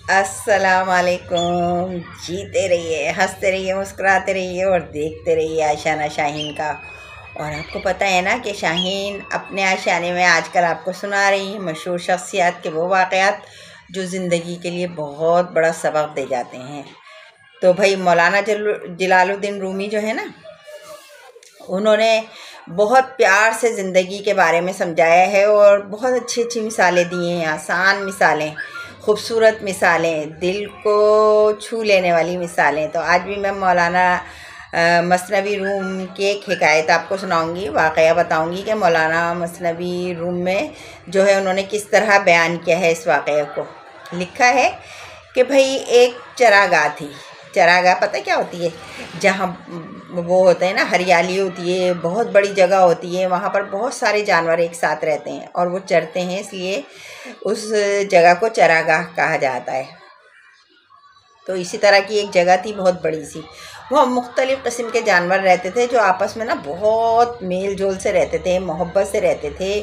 अस्सलाम वालेकुम। जीते रहिए, हंसते रहिए, मुस्कुराते रहिए और देखते रहिए आशाना शाहीन का। और आपको पता है ना कि शाहीन अपने आशाने में आजकल आपको सुना रही है मशहूर शख्सियत के वो वाक़यात जो ज़िंदगी के लिए बहुत बड़ा सबक दे जाते हैं। तो भाई मौलाना जलालुद्दीन रूमी जो है ना, उन्होंने बहुत प्यार से ज़िंदगी के बारे में समझाया है और बहुत अच्छी अच्छी मिसालें दी हैं, आसान मिसालें, खूबसूरत मिसालें, दिल को छू लेने वाली मिसालें। तो आज भी मैं मौलाना मसनवी रूम की एक हिकायत आपको सुनाऊंगी, वाक़या बताऊंगी कि मौलाना मसनवी रूम में जो है उन्होंने किस तरह बयान किया है इस वाक़े को। लिखा है कि भाई एक चरागाह थी। चरागाह पता क्या होती है? जहाँ वो होते हैं ना, हरियाली होती है, बहुत बड़ी जगह होती है, वहाँ पर बहुत सारे जानवर एक साथ रहते हैं और वो चरते हैं, इसलिए उस जगह को चरागाह कहा जाता है। तो इसी तरह की एक जगह थी, बहुत बड़ी सी। वहाँ मुख्तलिफ़ किस्म के जानवर रहते थे जो आपस में ना बहुत मेल जोल से रहते थे, मोहब्बत से रहते थे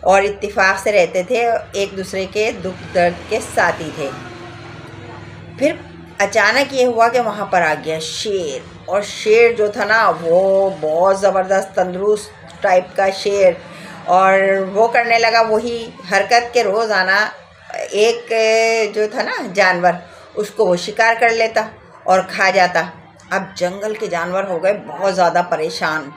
और इत्तेफाक से रहते थे, एक दूसरे के दुख दर्द के साथी थे। फिर अचानक ये हुआ कि वहाँ पर आ गया शेर। और शेर जो था ना, वो बहुत ज़बरदस्त तंदुरुस्त टाइप का शेर, और वो करने लगा वही हरकत के रोज़ाना एक जो था ना जानवर, उसको वो शिकार कर लेता और खा जाता। अब जंगल के जानवर हो गए बहुत ज़्यादा परेशान।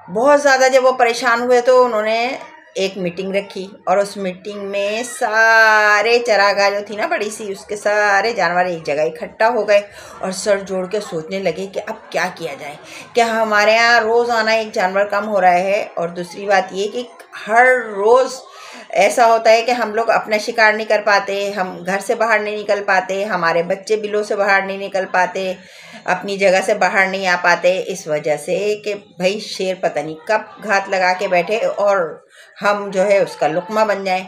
बहुत ज़्यादा जब वो परेशान हुए तो उन्होंने एक मीटिंग रखी और उस मीटिंग में सारे चरागाह जो थी ना बड़ी सी, उसके सारे जानवर एक जगह इकट्ठा हो गए और सर जोड़ के सोचने लगे कि अब क्या किया जाए। क्या हमारे यहाँ रोज़ाना एक जानवर कम हो रहा है, और दूसरी बात ये कि हर रोज़ ऐसा होता है कि हम लोग अपना शिकार नहीं कर पाते, हम घर से बाहर नहीं निकल पाते, हमारे बच्चे बिलों से बाहर नहीं निकल पाते, अपनी जगह से बाहर नहीं आ पाते, इस वजह से कि भाई शेर पता नहीं कब घात लगा के बैठे और हम जो है उसका लुक़मा बन जाए।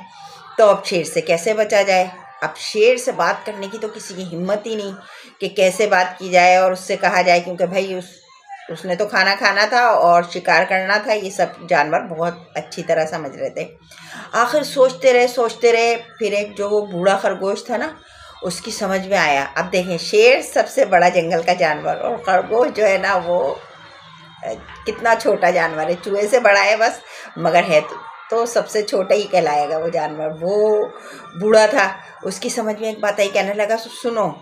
तो अब शेर से कैसे बचा जाए? अब शेर से बात करने की तो किसी की हिम्मत ही नहीं कि कैसे बात की जाए और उससे कहा जाए, क्योंकि भाई उसने तो खाना खाना था और शिकार करना था, ये सब जानवर बहुत अच्छी तरह समझ रहे थे। आखिर सोचते रहे, फिर एक जो वो बूढ़ा खरगोश था ना, उसकी समझ में आया। अब देखें, शेर सबसे बड़ा जंगल का जानवर और खरगोश जो है ना वो कितना छोटा जानवर है, चूहे से बड़ा है बस, मगर है तो सबसे छोटा ही कहलाएगा वो जानवर। वो बूढ़ा था, उसकी समझ में एक बात आई, कहने लगा सुनो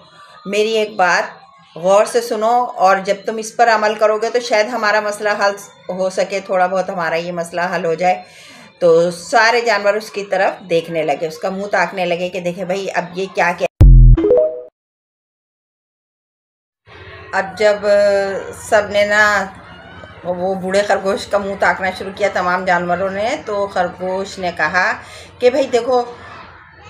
मेरी एक बात, गौर से सुनो, और जब तुम इस पर अमल करोगे तो शायद हमारा मसला हल हो सके, थोड़ा बहुत हमारा ये मसला हल हो जाए। तो सारे जानवर उसकी तरफ देखने लगे, उसका मुंह ताकने लगे कि देखे भाई अब ये क्या क्या। अब जब सब ने ना वो बूढ़े खरगोश का मुंह ताकना शुरू किया, तमाम जानवरों ने, तो खरगोश ने कहा कि भाई देखो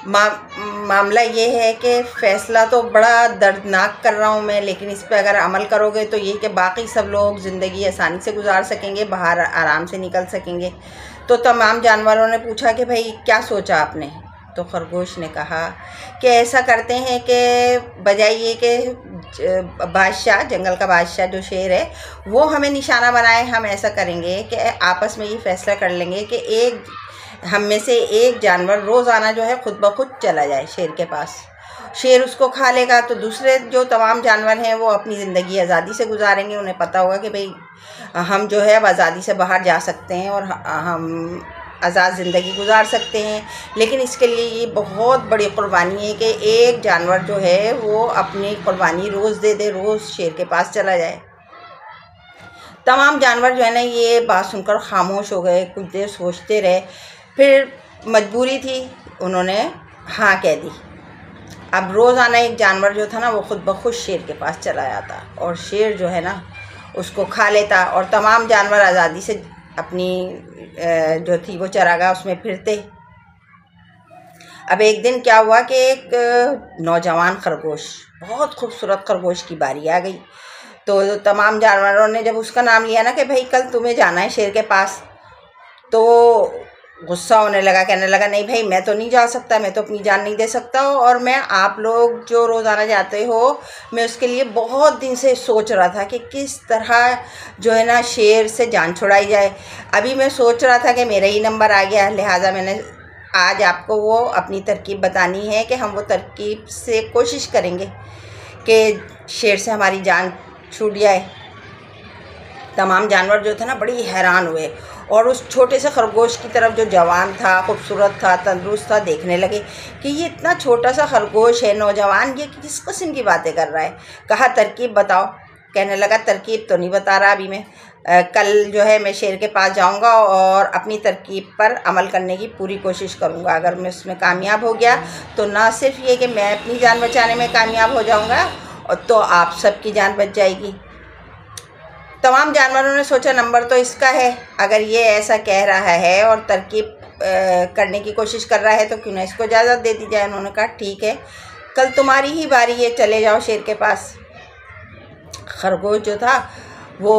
मामला ये है कि फ़ैसला तो बड़ा दर्दनाक कर रहा हूँ मैं, लेकिन इस पे अगर अमल करोगे तो ये कि बाकी सब लोग ज़िंदगी आसानी से गुजार सकेंगे, बाहर आराम से निकल सकेंगे। तो तमाम जानवरों ने पूछा कि भाई क्या सोचा आपने? तो खरगोश ने कहा कि ऐसा करते हैं कि बजाय ये कि बादशाह, जंगल का बादशाह जो शेर है, वो हमें निशाना बनाए, हम ऐसा करेंगे कि आपस में ये फ़ैसला कर लेंगे कि एक हम में से एक जानवर रोज़ाना जो है खुद ब खुद चला जाए शेर के पास। शेर उसको खा लेगा तो दूसरे जो तमाम जानवर हैं वो अपनी ज़िंदगी आज़ादी से गुजारेंगे। उन्हें पता होगा कि भाई हम जो है अब आज़ादी से बाहर जा सकते हैं और हम आज़ाद ज़िंदगी गुजार सकते हैं। लेकिन इसके लिए ये बहुत बड़ी क़ुरबानी है कि एक जानवर जो है वो अपनी क़ुरबानी रोज़ दे दे, रोज़ शेर के पास चला जाए। तमाम जानवर जो है ना ये बात सुनकर खामोश हो गए, कुछ देर सोचते रहे, फिर मजबूरी थी, उन्होंने हाँ कह दी। अब रोज़ाना एक जानवर जो था ना वो खुद ब खुद शेर के पास चला जाता और शेर जो है ना उसको खा लेता और तमाम जानवर आज़ादी से अपनी जो थी वो चरागाह उसमें फिरते। अब एक दिन क्या हुआ कि एक नौजवान खरगोश, बहुत खूबसूरत खरगोश की बारी आ गई। तो तमाम जानवरों ने जब उसका नाम लिया ना कि भाई कल तुम्हें जाना है शेर के पास, तो गुस्सा होने लगा, कहने लगा नहीं भाई मैं तो नहीं जा सकता, मैं तो अपनी जान नहीं दे सकता, और मैं आप लोग जो रोज़ाना जाते हो, मैं उसके लिए बहुत दिन से सोच रहा था कि किस तरह जो है ना शेर से जान छुड़ाई जाए। अभी मैं सोच रहा था कि मेरा ही नंबर आ गया, लिहाजा मैंने आज आपको वो अपनी तरकीब बतानी है कि हम वो तरकीब से कोशिश करेंगे कि शेर से हमारी जान छूट जाए। तमाम जानवर जो थे ना बड़ी हैरान हुए और उस छोटे से खरगोश की तरफ जो जवान था, खूबसूरत था, तंदुरुस्त था, देखने लगे कि ये इतना छोटा सा खरगोश है, नौजवान, ये किस किस्म की बातें कर रहा है। कहा तरकीब बताओ। कहने लगा तरकीब तो नहीं बता रहा अभी मैं, कल जो है मैं शेर के पास जाऊंगा और अपनी तरकीब पर अमल करने की पूरी कोशिश करूंगा। अगर मैं उसमें कामयाब हो गया तो ना सिर्फ ये कि मैं अपनी जान बचाने में कामयाब हो जाऊंगा और तो आप सबकी जान बच जाएगी। तमाम जानवरों ने सोचा नंबर तो इसका है, अगर ये ऐसा कह रहा है और तरकीब करने की कोशिश कर रहा है तो क्यों ना इसको इजाज़त दे दी जाए। उन्होंने कहा ठीक है, कल तुम्हारी ही बारी है, चले जाओ शेर के पास। खरगोश जो था वो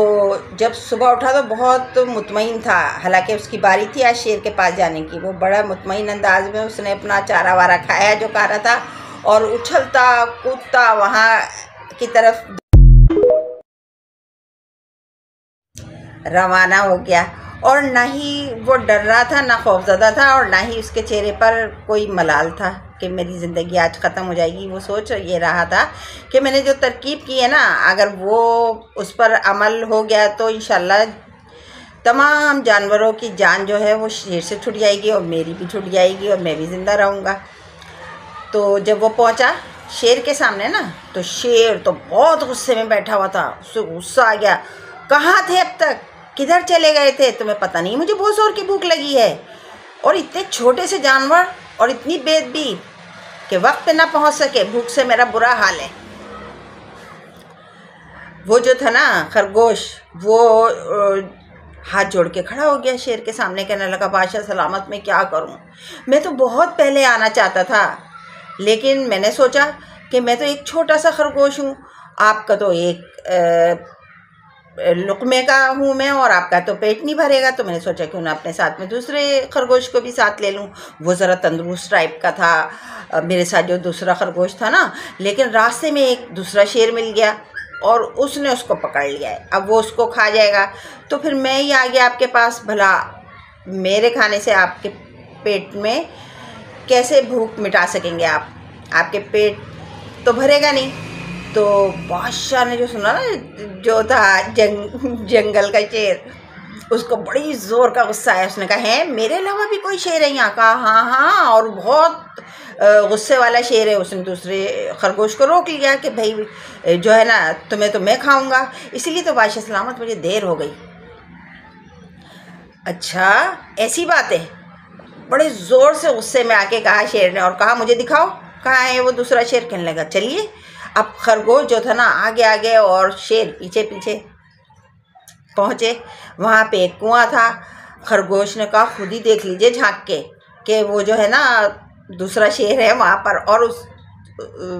जब सुबह उठा तो बहुत मुतमईन था, हालांकि उसकी बारी थी आज शेर के पास जाने की। वो बड़ा मुतमईन अंदाज में उसने अपना चारा वारा खाया जो खा रहा था और उछलता कूदता वहाँ की तरफ रवाना हो गया। और ना ही वो डर रहा था, ना खौफज़दा था, और ना ही उसके चेहरे पर कोई मलाल था कि मेरी ज़िंदगी आज ख़त्म हो जाएगी। वो सोच ये रहा था कि मैंने जो तरकीब की है ना, अगर वो उस पर अमल हो गया तो इंशाल्लाह तमाम जानवरों की जान जो है वो शेर से छूट जाएगी और मेरी भी छूट जाएगी और मैं भी ज़िंदा रहूँगा। तो जब वो पहुँचा शेर के सामने ना, तो शेर तो बहुत गुस्से में बैठा हुआ था। उससे गुस्सा आ गया, कहाँ थे अब तक, किधर चले गए थे? तुम्हें पता नहीं मुझे बहुत जोर की भूख लगी है, और इतने छोटे से जानवर और इतनी बेदबी कि वक्त पे ना पहुंच सके, भूख से मेरा बुरा हाल है। वो जो था ना खरगोश, वो हाथ जोड़ के खड़ा हो गया शेर के सामने, कहने लगा बादशाह सलामत, मैं क्या करूं? मैं तो बहुत पहले आना चाहता था, लेकिन मैंने सोचा कि मैं तो एक छोटा सा खरगोश हूँ, आपका तो एक लुकमे का हूँ मैं और आपका तो पेट नहीं भरेगा। तो मैंने सोचा क्यों ना अपने साथ में दूसरे खरगोश को भी साथ ले लूँ। वो ज़रा तंदुरुस्त टाइप का था मेरे साथ जो दूसरा खरगोश था ना, लेकिन रास्ते में एक दूसरा शेर मिल गया और उसने उसको पकड़ लिया है। अब वो उसको खा जाएगा तो फिर मैं ही आ गया आपके पास। भला मेरे खाने से आपके पेट में कैसे भूख मिटा सकेंगे आप? आपके पेट तो भरेगा नहीं। तो बादशाह ने जो सुना ना, जो था जंगल का शेर, उसको बड़ी ज़ोर का गुस्सा आया। उसने कहा है मेरे अलावा भी कोई शेर है यहाँ? कहा हाँ हाँ, और बहुत गुस्से वाला शेर है। उसने दूसरे खरगोश को रोक लिया कि भाई जो है ना, तुम्हें तो मैं खाऊंगा, इसीलिए तो बादशाह सलामत मुझे देर हो गई। अच्छा ऐसी बात है? बड़े ज़ोर से गुस्से में आके कहा शेर ने, और कहा मुझे दिखाओ कहाँ है वो दूसरा शेर। कहने लगा चलिए। अब खरगोश जो था ना आगे आगे और शेर पीछे पीछे पहुँचे। वहाँ पे एक कुआं था। खरगोश ने कहा खुद ही देख लीजिए झांक के कि वो जो है ना दूसरा शेर है वहाँ पर, और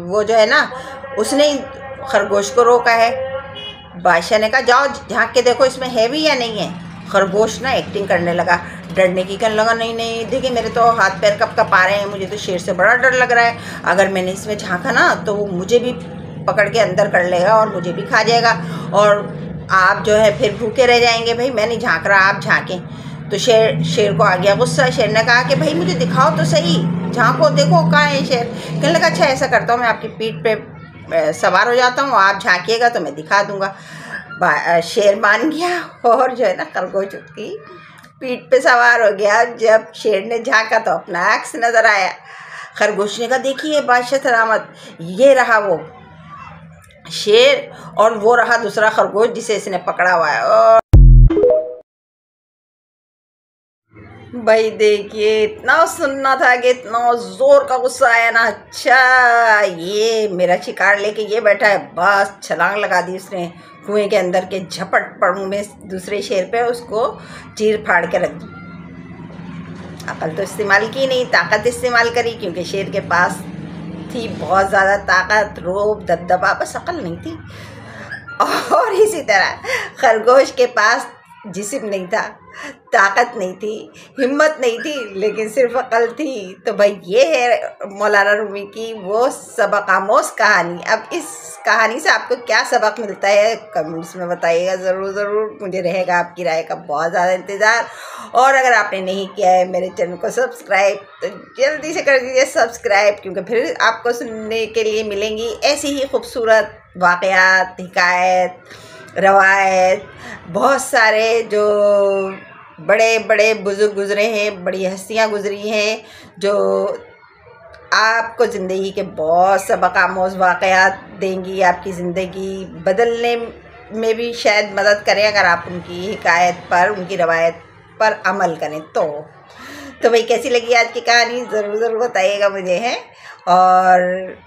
वो जो है ना उसने खरगोश को रोका है। बादशाह ने कहा जाओ झांक के देखो इसमें है भी या नहीं है। खरगोश ना एक्टिंग करने लगा, डरने की, कहने लगा नहीं नहीं देखिए मेरे तो हाथ पैर कब कप आ रहे हैं, मुझे तो शेर से बड़ा डर लग रहा है। अगर मैंने इसमें झांका ना तो वो मुझे भी पकड़ के अंदर कर लेगा और मुझे भी खा जाएगा, और आप जो है फिर भूखे रह जाएंगे। भाई मैं नहीं झांक रहा, आप झांकें। तो शेर को आ गया गुस्सा। शेर ने कहा कि भाई मुझे दिखाओ तो सही, झांको देखो कहाँ है शेर। कहने लगा अच्छा ऐसा करता हूँ, मैं आपकी पीठ पे सवार हो जाता हूँ, आप झांकिएगा तो मैं दिखा दूँगा। शेर मान गया और जो है ना खरगोश उसकी पीठ पे सवार हो गया। जब शेर ने झांका तो अपना अक्स नज़र आया। खरगोश ने कहा देखिए बादशाह सलामत, ये रहा वो शेर और वो रहा दूसरा खरगोश जिसे इसने पकड़ा हुआ है। और भाई देखिए इतना सुनना था कि इतना ज़ोर का गुस्सा आया ना। अच्छा ये मेरा शिकार लेके ये बैठा है, बस छलांग लगा दी उसने कुएं के अंदर के, झपट पड़ूं में दूसरे शेर पे उसको चीर फाड़ के रख दी। अकल तो इस्तेमाल की नहीं, ताकत इस्तेमाल करी, क्योंकि शेर के पास थी बहुत ज़्यादा ताकत, रोब, दबदबा, बस अकल नहीं थी। और इसी तरह खरगोश के पास जिस्म नहीं था, ताकत नहीं थी, हिम्मत नहीं थी, लेकिन सिर्फ अकल थी। तो भाई ये है मौलाना रूमी की वो सबक आमोज़ कहानी। अब इस कहानी से आपको क्या सबक मिलता है कमेंट्स में बताइएगा ज़रूर ज़रूर। मुझे रहेगा आपकी राय का बहुत ज़्यादा इंतज़ार। और अगर आपने नहीं किया है मेरे चैनल को सब्सक्राइब तो जल्दी से कर दीजिए सब्सक्राइब, क्योंकि फिर आपको सुनने के लिए मिलेंगी ऐसी ही खूबसूरत वाक़यात, हिकायत, रवायत। बहुत सारे जो बड़े बड़े बुज़ुर्ग गुज़रे हैं, बड़ी हस्तियाँ गुज़री हैं, जो आपको ज़िंदगी के बहुत सबक आमोज़ वाक़यात देंगी, आपकी ज़िंदगी बदलने में भी शायद मदद करें अगर आप उनकी हिकायत पर, उनकी रवायत पर अमल करें तो भाई कैसी लगी आज की कहानी ज़रूर ज़रूर बताइएगा मुझे है। और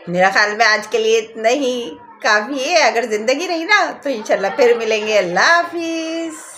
मेरा ख्याल में आज के लिए इतना ही काफ़ी है। अगर ज़िंदगी रही ना तो इंशाल्लाह फिर मिलेंगे। अल्लाह हाफिज़।